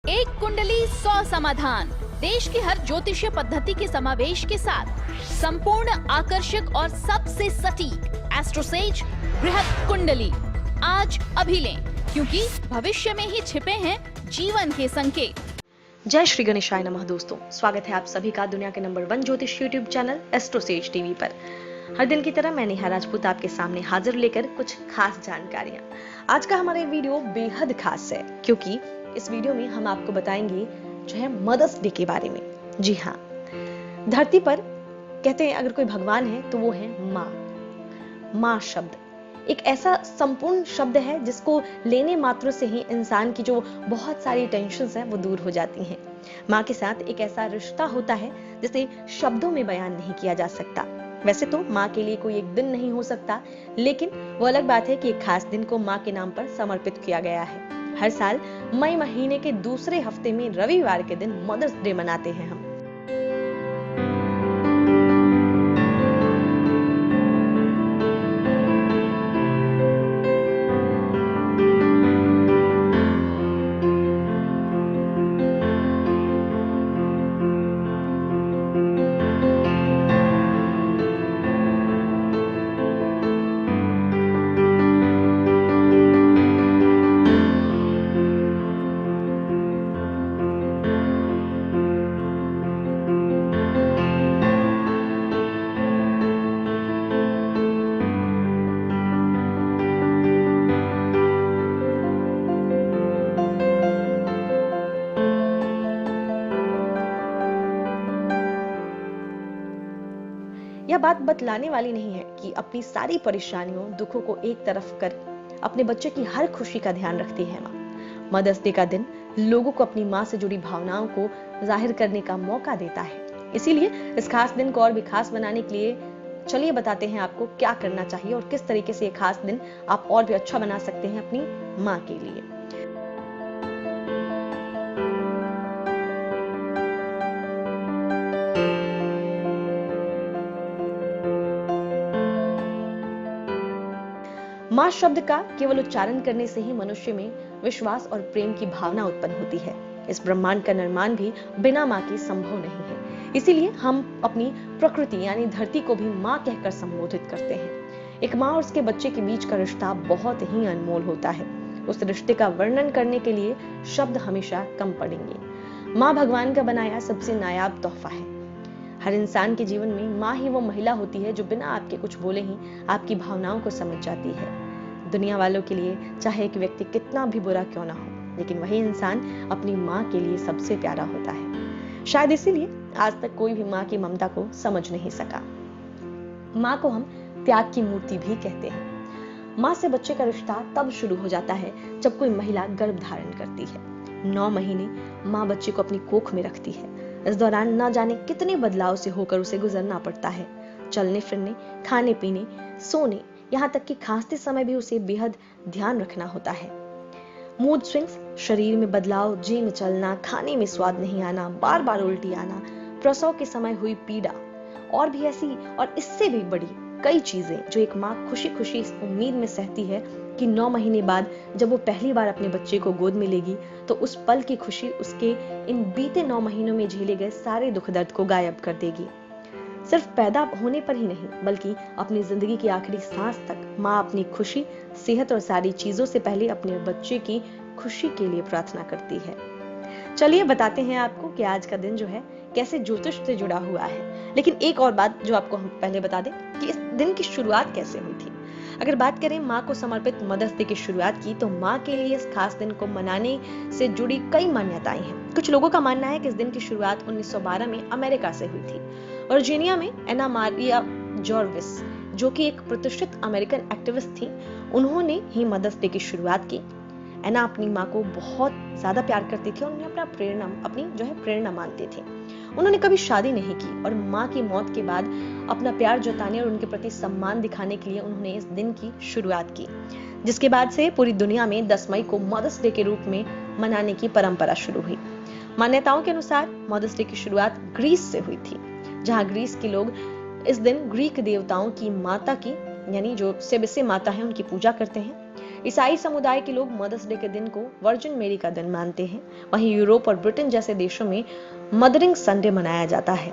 एक कुंडली 100 समाधान, देश की हर ज्योतिषीय पद्धति के समावेश के साथ संपूर्ण, आकर्षक और सबसे सटीक एस्ट्रोसेज बृहद कुंडली आज अभी लें, क्योंकि भविष्य में ही छिपे हैं जीवन के संकेत। जय श्री गणेशाय नमः। दोस्तों, स्वागत है आप सभी का दुनिया के नंबर 1 ज्योतिष यूट्यूब चैनल एस्ट्रोसेज टीवी पर। हर दिन की तरह मैं नेहा राजपूत आपके सामने हाजिर लेकर कुछ खास जानकारियां। आज का हमारा वीडियो बेहद खास है, क्योंकि इस वीडियो में हम आपको बताएंगे जो है मदर्स डे के बारे में। जी हाँ, धरती पर कहते हैं अगर कोई भगवान है तो वो है माँ। माँ शब्द एक ऐसा संपूर्ण शब्द है जिसको लेने मात्र से ही इंसान की जो बहुत सारी टेंशन्स हैं वो दूर हो जाती हैं। माँ के साथ एक ऐसा रिश्ता होता है जिसे शब्दों में बयान नहीं किया जा सकता। वैसे तो माँ के लिए कोई एक दिन नहीं हो सकता, लेकिन वो अलग बात है कि एक खास दिन को माँ के नाम पर समर्पित किया गया है। हर साल मई महीने के दूसरे हफ्ते में रविवार के दिन मदर्स डे मनाते हैं हम। यह बात बतलाने वाली नहीं है कि अपनी सारी परेशानियों, दुखों को एक तरफ कर अपने बच्चे की हर खुशी का ध्यान रखती है माँ। मदर्स डे का दिन लोगों को अपनी माँ से जुड़ी भावनाओं को जाहिर करने का मौका देता है। इसीलिए इस खास दिन को और भी खास बनाने के लिए चलिए बताते हैं आपको क्या करना चाहिए और किस तरीके से ये खास दिन आप और भी अच्छा बना सकते हैं अपनी माँ के लिए। माँ शब्द का केवल उच्चारण करने से ही मनुष्य में विश्वास और प्रेम की भावना उत्पन्न होती है। इस ब्रह्मांड का निर्माण भी बिना माँ के संभव नहीं है। इसीलिए हम अपनी प्रकृति यानी धरती को भी माँ कहकर संबोधित करते हैं। एक माँ और उसके बच्चे के बीच का रिश्ता बहुत ही अनमोल होता है। उस रिश्ते का वर्णन करने के लिए शब्द हमेशा कम पड़ेंगे। माँ भगवान का बनाया सबसे नायाब तोहफा है। हर इंसान के जीवन में माँ ही वो महिला होती है जो बिना आपके कुछ बोले ही आपकी भावनाओं को समझ जाती है। दुनिया वालों के लिए चाहे एक व्यक्ति कितना भी बुरा क्यों ना हो, लेकिन वही इंसान अपनी माँ के लिए सबसे प्यारा होता है। शायद इसीलिए आज तक कोई भी माँ की ममता को समझ नहीं सका। माँ को हम त्याग की मूर्ति भी कहते हैं। माँ से बच्चे का रिश्ता तब शुरू हो जाता है जब कोई महिला गर्भ धारण करती है। 9 महीने माँ बच्चे को अपनी कोख में रखती है। इस दौरान न जाने कितने बदलाव से होकर उसे गुजरना पड़ता है। चलने फिरने, खाने पीने, सोने, यहाँ तक कि खांसते समय भी उसे बेहद ध्यान रखना होता है। मूड स्विंग्स, शरीर में बदलाव, जी में चलना, खाने में स्वाद नहीं आना, बार बार उल्टी आना, प्रसव के समय हुई पीड़ा और भी ऐसी और इससे भी बड़ी कई चीजें जो एक माँ खुशी खुशी इस उम्मीद में सहती है कि 9 महीने बाद जब वो पहली बार अपने बच्चे को गोद में लेगी तो उस पल की खुशी उसके इन बीते 9 महीनों में झेले गए सारे दुख दर्द को गायब कर देगी। सिर्फ पैदा होने पर ही नहीं, बल्कि अपनी जिंदगी की आखिरी सांस तक माँ अपनी खुशी, सेहत और सारी चीजों से पहले अपने बच्चे की खुशी के लिए प्रार्थना करती है। चलिए बताते हैं आपको कि आज का दिन जो है कैसे ज्योतिष से जुड़ा हुआ है। लेकिन एक और बात जो आपको हम पहले बता दें कि इस दिन की शुरुआत कैसे हुई थी। अगर बात करें माँ को समर्पित मदर्स डे की शुरुआत की, तो माँ के लिए इस खास दिन को मनाने से जुड़ी कई मान्यताएं हैं। कुछ लोगों का मानना है कि इस दिन की शुरुआत 1912 में अमेरिका से हुई थी। वर्जीनिया में एना मारिया जॉर्विस, जो कि एक प्रतिष्ठित अमेरिकन एक्टिविस्ट थी, उन्होंने ही मदर्स डे की शुरुआत की। एना अपनी माँ को बहुत ज्यादा प्यार करती थी और उन्हें अपनी प्रेरणा मानते थे। उन्होंने कभी शादी नहीं की और माँ की मौत के बाद अपना प्यार जताने और उनके प्रति सम्मान दिखाने के लिए उन्होंने इस दिन की शुरुआत की, जिसके बाद से पूरी दुनिया में 10 मई को मदर्स डे के रूप में मनाने की परंपरा शुरू हुई। मान्यताओं के अनुसार मदर्स डे की शुरुआत ग्रीस से हुई थी, जहाँ ग्रीस के लोग इस दिन ग्रीक देवताओं की माता की यानी जो सेबसे माता है उनकी पूजा करते हैं। ईसाई समुदाय के लोग मदर्स डे के दिन को वर्जिन मेरी का दिन मानते हैं। वहीं यूरोप और ब्रिटेन जैसे देशों में मदरिंग संडे मनाया जाता है।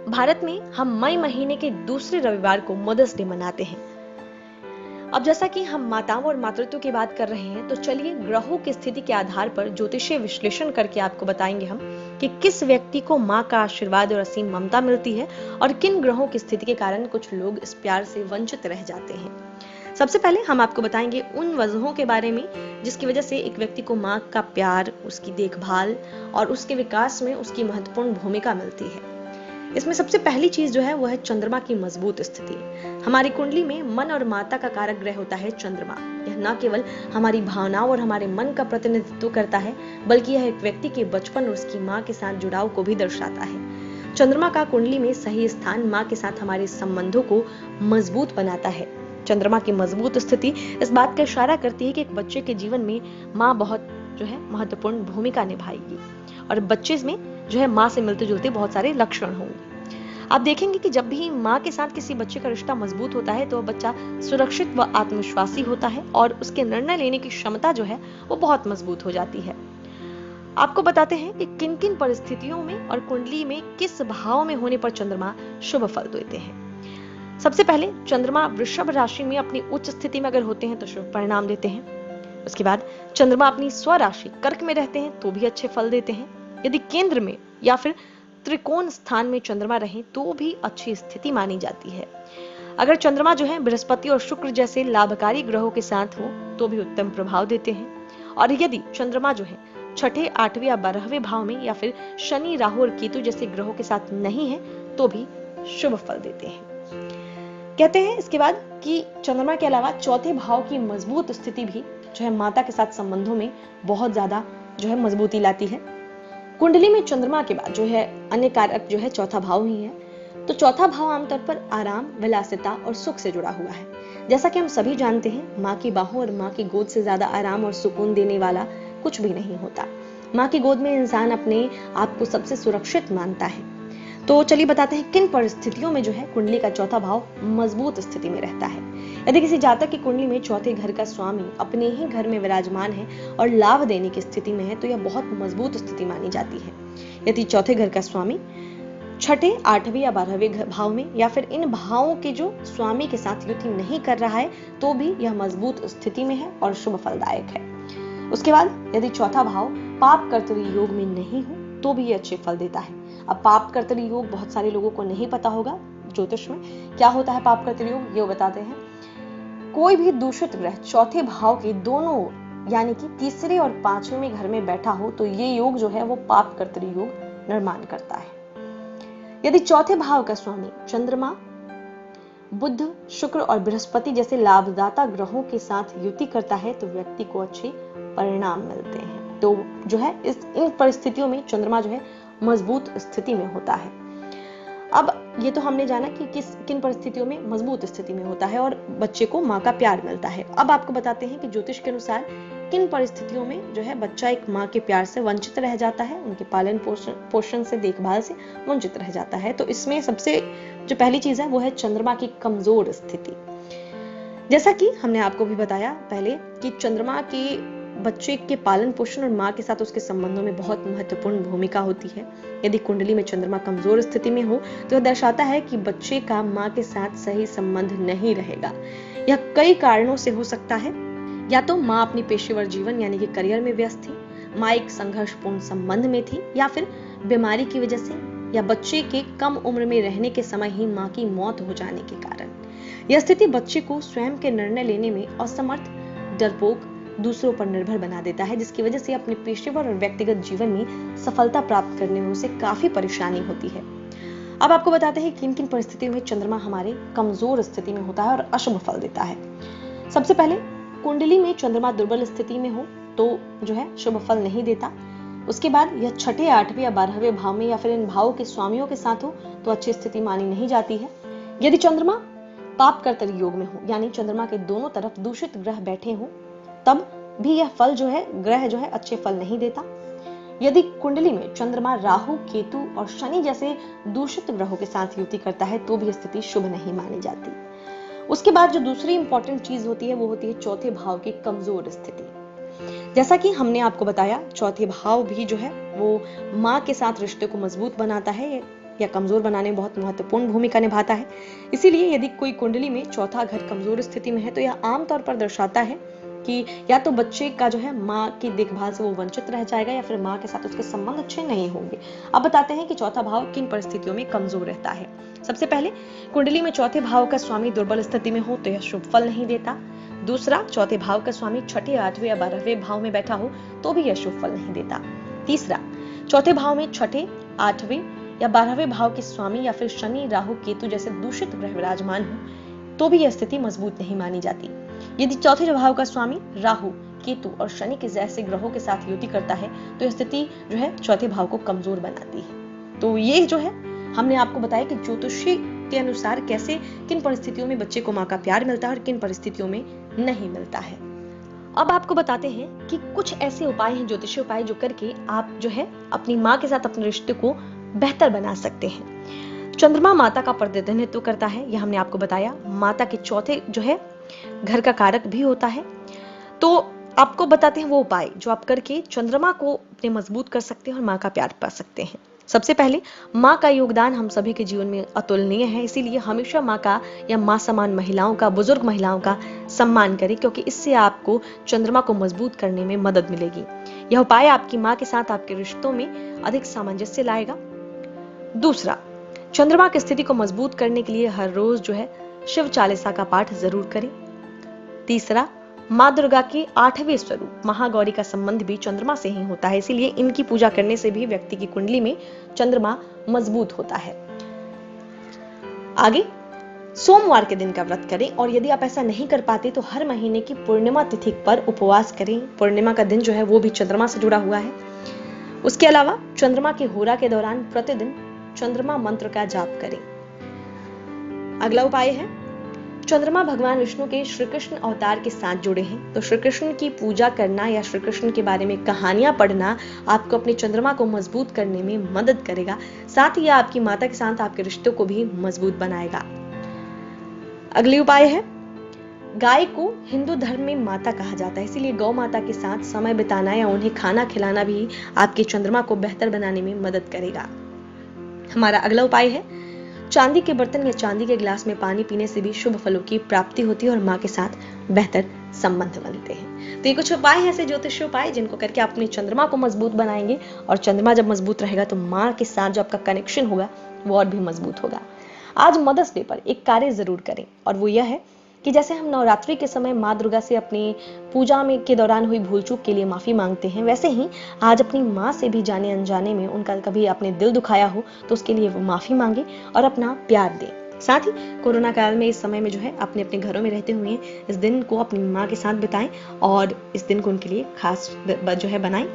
भारत में हम मई महीने के दूसरे रविवार को मदर्स डे मनाते हैं। अब जैसा कि हम माताओं और मातृत्व की बात कर रहे हैं, तो चलिए ग्रहों की स्थिति के आधार पर ज्योतिषीय विश्लेषण करके आपको बताएंगे हम कि किस व्यक्ति को माँ का आशीर्वाद और असीम ममता मिलती है और किन ग्रहों की स्थिति के कारण कुछ लोग इस प्यार से वंचित रह जाते हैं। सबसे पहले हम आपको बताएंगे उन वजहों के बारे में जिसकी वजह से एक व्यक्ति को माँ का प्यार, उसकी देखभाल और उसके विकास में उसकी महत्वपूर्ण भूमिका मिलती है। इसमें सबसे पहली चीज जो है वो है चंद्रमा की मजबूत स्थिति। हमारी कुंडली में मन और माता का कारक ग्रह होता है चंद्रमा। यह न केवल हमारी भावनाओं और हमारे मन का प्रतिनिधित्व करता है, बल्कि यह एक व्यक्ति के बचपन और उसकी माँ के साथ जुड़ाव को भी दर्शाता है। चंद्रमा का कुंडली में सही स्थान माँ के साथ हमारे संबंधों को मजबूत बनाता है। चंद्रमा की मजबूत स्थिति इस बात का इशारा करती है कि एक बच्चे के जीवन में माँ बहुत जो है महत्वपूर्ण भूमिका निभाएगी और बच्चे में जो है माँ से मिलते जुलते बहुत सारे लक्षण होंगे। आप देखेंगे कि जब भी माँ के साथ किसी बच्चे का रिश्ता मजबूत होता है तो वह बच्चा सुरक्षित व आत्मविश्वासी होता है और उसके निर्णय लेने की क्षमता जो है वो बहुत मजबूत हो जाती है। आपको बताते हैं कि किन किन परिस्थितियों में और कुंडली में किस भाव में होने पर चंद्रमा शुभ फल देते हैं। सबसे पहले चंद्रमा वृषभ राशि में अपनी उच्च स्थिति में अगर होते हैं तो शुभ परिणाम देते हैं। उसके बाद चंद्रमा अपनी स्वराशि कर्क में रहते हैं तो भी अच्छे फल देते हैं। यदि केंद्र में या फिर त्रिकोण स्थान में चंद्रमा रहे तो भी अच्छी स्थिति मानी जाती है। अगर चंद्रमा जो है बृहस्पति और शुक्र जैसे लाभकारी ग्रहों के साथ हो तो भी उत्तम प्रभाव देते हैं। और यदि चंद्रमा जो है छठे, 8वें या 12वें भाव में या फिर शनि, राहु और केतु जैसे ग्रहों के साथ नहीं है तो भी शुभ फल देते हैं। कहते हैं इसके बाद कि चंद्रमा के अलावा चौथे भाव की मजबूत स्थिति भी जो है माता के साथ संबंधों में बहुत ज्यादा जो है मजबूती लाती है। कुंडली में चंद्रमा के बाद जो है अन्य कारक जो है चौथा भाव ही है। तो चौथा भाव आमतौर पर आराम, विलासिता और सुख से जुड़ा हुआ है। जैसा कि हम सभी जानते हैं, माँ की बाहों और माँ की गोद से ज्यादा आराम और सुकून देने वाला कुछ भी नहीं होता। माँ की गोद में इंसान अपने आप को सबसे सुरक्षित मानता है। तो चलिए बताते हैं किन परिस्थितियों में जो है कुंडली का चौथा भाव मजबूत स्थिति में रहता है। यदि किसी जातक की कुंडली में चौथे घर का स्वामी अपने ही घर में विराजमान है और लाभ देने की स्थिति में है तो यह बहुत मजबूत स्थिति मानी जाती है। यदि चौथे घर का स्वामी छठे, 8वें या 12वें भाव में या फिर इन भावों के जो स्वामी के साथ युति नहीं कर रहा है तो भी यह मजबूत स्थिति में है और शुभ फलदायक है। उसके बाद यदि चौथा भाव पाप कर्तरी योग में नहीं हो तो भी ये अच्छे फल देता है। अब पाप कर्तरी योग बहुत सारे लोगों को नहीं पता होगा ज्योतिष में क्या होता है पाप कर्तरी योग, ये बताते हैं। कोई भी दूषित ग्रह चौथे भाव के दोनों यानी कि तीसरे और 5वें घर में बैठा हो तो ये योग जो है वो पाप कर्तरी योग निर्माण करता है। यदि चौथे भाव का स्वामी चंद्रमा, बुध, शुक्र और बृहस्पति जैसे लाभदाता ग्रहों के साथ युति करता है तो व्यक्ति को अच्छे परिणाम मिलते हैं। तो जो है इन परिस्थितियों में चंद्रमा जो है मजबूत स्थिति में होता है। अब ये तो हमने जाना कि किन परिस्थितियों में मजबूत स्थिति में होता है और बच्चे को माँ का प्यार मिलता है। अब आपको बताते हैं कि ज्योतिष के अनुसार किन परिस्थितियों में जो है बच्चा एक माँ के प्यार से वंचित रह जाता है, उनके पालन पोषण से, देखभाल से वंचित रह जाता है। तो इसमें सबसे जो पहली चीज है वो है चंद्रमा की कमजोर स्थिति। जैसा कि हमने आपको भी बताया पहले कि चंद्रमा की बच्चे के पालन पोषण और माँ के साथ उसके संबंधों में बहुत महत्वपूर्ण भूमिका होती है। यदि कुंडली में चंद्रमा कमजोर स्थिति में हो तो यह दर्शाता है कि बच्चे का माँ के साथ सही संबंध नहीं रहेगा। यह कई कारणों से हो सकता है। या तो माँ अपनी पेशेवर जीवन यानी कि करियर में व्यस्त थी, माँ एक संघर्षपूर्ण संबंध में थी, या फिर बीमारी की वजह से, या बच्चे के कम उम्र में रहने के समय ही माँ की मौत हो जाने के कारण। यह स्थिति बच्चे को स्वयं के निर्णय लेने में असमर्थ, डरपोक, दूसरों पर निर्भर बना देता है, जिसकी वजह से अपने पेशेवर और व्यक्तिगत जीवन में सफलता प्राप्त करने में उसे काफी परेशानी होती है। अब आपको बताते हैं किन किन परिस्थितियों में चंद्रमा हमारे कमजोर स्थिति में होता है और अशुभ फल देता है। सबसे पहले कुंडली में चंद्रमा दुर्बल स्थिति में हो तो जो है शुभ फल नहीं देता। उसके बाद यह छठे, 8वें या 12वें भाव में या फिर इन भावों के स्वामियों के साथ हो तो अच्छी स्थिति मानी नहीं जाती है। यदि चंद्रमा पाप कर्तरी योग में हो यानी चंद्रमा के दोनों तरफ दूषित ग्रह बैठे हो तब भी यह फल जो है ग्रह जो है अच्छे फल नहीं देता। यदि कुंडली में चंद्रमा राहु, केतु और शनि जैसे दूषित ग्रहों के साथ युति करता है तो भी स्थिति शुभ नहीं मानी जाती। उसके बाद जो दूसरी इंपॉर्टेंट चीज होती है वो होती है चौथे भाव की कमजोर स्थिति। जैसा कि हमने आपको बताया, चौथे भाव भी जो है वो माँ के साथ रिश्ते को मजबूत बनाता है या कमजोर बनाने में बहुत महत्वपूर्ण भूमिका निभाता है। इसीलिए यदि कोई कुंडली में चौथा घर कमजोर स्थिति में है तो यह आमतौर पर दर्शाता है कि या तो बच्चे का जो है माँ की देखभाल से वो वंचित रह जाएगा या फिर माँ के साथ उसके संबंध अच्छे नहीं होंगे। अब बताते हैं कि चौथा भाव किन परिस्थितियों में कमजोर रहता है। सबसे पहले, कुंडली में चौथे भाव का स्वामी दुर्बल स्थिति में हो तो यह शुभ फल नहीं देता। दूसरा, चौथे भाव का स्वामी छठे, 8वें या 12वें भाव में बैठा हो तो भी यह शुभ फल नहीं देता। तीसरा, चौथे भाव में छठे, 8वें या 12वें भाव के स्वामी या फिर शनि, राहु, केतु जैसे दूषित ग्रह विराजमान हो तो भी यह स्थिति मजबूत नहीं मानी जाती। यदि चौथे भाव का स्वामी राहु, केतु और शनि के जैसे ग्रहों के साथ युति करता है तो यह स्थिति जो है चौथे भाव को कमजोर बनाती है। तो ये जो है हमने आपको बताया कि ज्योतिषी के अनुसार कैसे किन परिस्थितियों में बच्चे को माँ का प्यार मिलता है और किन परिस्थितियों में नहीं मिलता है। अब आपको बताते हैं कि कुछ ऐसे उपाय हैं, ज्योतिषीय उपाय, जो करके आप जो है अपनी माँ के साथ अपने रिश्ते को बेहतर बना सकते हैं। चंद्रमा माता का प्रतिनिधित्व करता है, यह हमने आपको बताया। माता के चौथे जो है घर का कारक भी होता है। तो आपको बताते हैं वो उपाय जो आप करके चंद्रमा को अपने मजबूत कर सकते हैं और माँ का प्यार पा सकते हैं। सबसे पहले, माँ का योगदान हम सभी के जीवन में अतुलनीय है, इसीलिए हमेशा माँ का या माँ समान महिलाओं का, बुजुर्ग महिलाओं का सम्मान करें, क्योंकि इससे आपको चंद्रमा को मजबूत करने में मदद मिलेगी। यह उपाय आपकी माँ के साथ आपके रिश्तों में अधिक सामंजस्य लाएगा। दूसरा, चंद्रमा की स्थिति को मजबूत करने के लिए हर रोज जो है शिव चालीसा का पाठ जरूर करें। तीसरा, माँ दुर्गा के 8वें स्वरूप महागौरी का संबंध भी चंद्रमा से ही होता है, इसीलिए इनकी पूजा करने से भी व्यक्ति की कुंडली में चंद्रमा मजबूत होता है। आगे, सोमवार के दिन का व्रत करें, और यदि आप ऐसा नहीं कर पाते तो हर महीने की पूर्णिमा तिथि पर उपवास करें। पूर्णिमा का दिन जो है वो भी चंद्रमा से जुड़ा हुआ है। उसके अलावा चंद्रमा के होरा के दौरान प्रतिदिन चंद्रमा मंत्र का जाप करें। अगला उपाय है, चंद्रमा भगवान विष्णु के श्री कृष्ण अवतार के साथ जुड़े हैं, तो श्री कृष्ण की पूजा करना या श्री कृष्ण के बारे में कहानियां पढ़ना आपको अपने चंद्रमा को मजबूत करने में मदद करेगा। साथ ही आपकी माता के साथ आपके रिश्तों को भी मजबूत बनाएगा। अगली उपाय है, गाय को हिंदू धर्म में माता कहा जाता है, इसीलिए गौ माता के साथ समय बिताना या उन्हें खाना खिलाना भी आपके चंद्रमा को बेहतर बनाने में मदद करेगा। हमारा अगला उपाय है, चांदी के बर्तन या चांदी के गिलास में पानी पीने से भी शुभ फलों की प्राप्ति होती है और माँ के साथ बेहतर संबंध बनते हैं। तो ये कुछ उपाय हैं, ऐसे ज्योतिषीय उपाय, जिनको करके आप अपने चंद्रमा को मजबूत बनाएंगे, और चंद्रमा जब मजबूत रहेगा तो माँ के साथ जो आपका कनेक्शन होगा वो और भी मजबूत होगा। आज मदर्स डे पर एक कार्य जरूर करें, और वो यह है कि जैसे हम नवरात्रि के समय माँ दुर्गा से अपनी पूजा में के दौरान हुई भूल चूक के लिए माफी मांगते हैं, वैसे ही आज अपनी माँ से भी जाने अनजाने में उनका कभी आपने दिल दुखाया हो तो उसके लिए वो माफी मांगे और अपना प्यार दें। साथ ही कोरोना काल में इस समय में जो है अपने अपने घरों में रहते हुए इस दिन को अपनी माँ के साथ बिताएं और इस दिन को उनके लिए खास जो है बनाएं।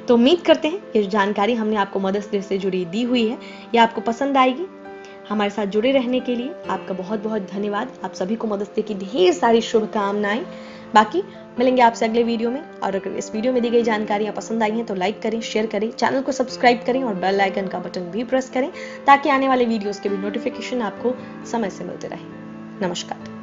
तो उम्मीद करते हैं ये जानकारी हमने आपको मदर्स डे से जुड़ी दी हुई है, ये आपको पसंद आएगी। हमारे साथ जुड़े रहने के लिए आपका बहुत बहुत धन्यवाद। आप सभी को मदर्स डे की ढेर सारी शुभकामनाएं। बाकी मिलेंगे आपसे अगले वीडियो में, और अगर इस वीडियो में दी गई जानकारियां पसंद आई हैं तो लाइक करें, शेयर करें, चैनल को सब्सक्राइब करें और बेल आइकन का बटन भी प्रेस करें, ताकि आने वाले वीडियोस के भी नोटिफिकेशन आपको समय से मिलते रहे। नमस्कार।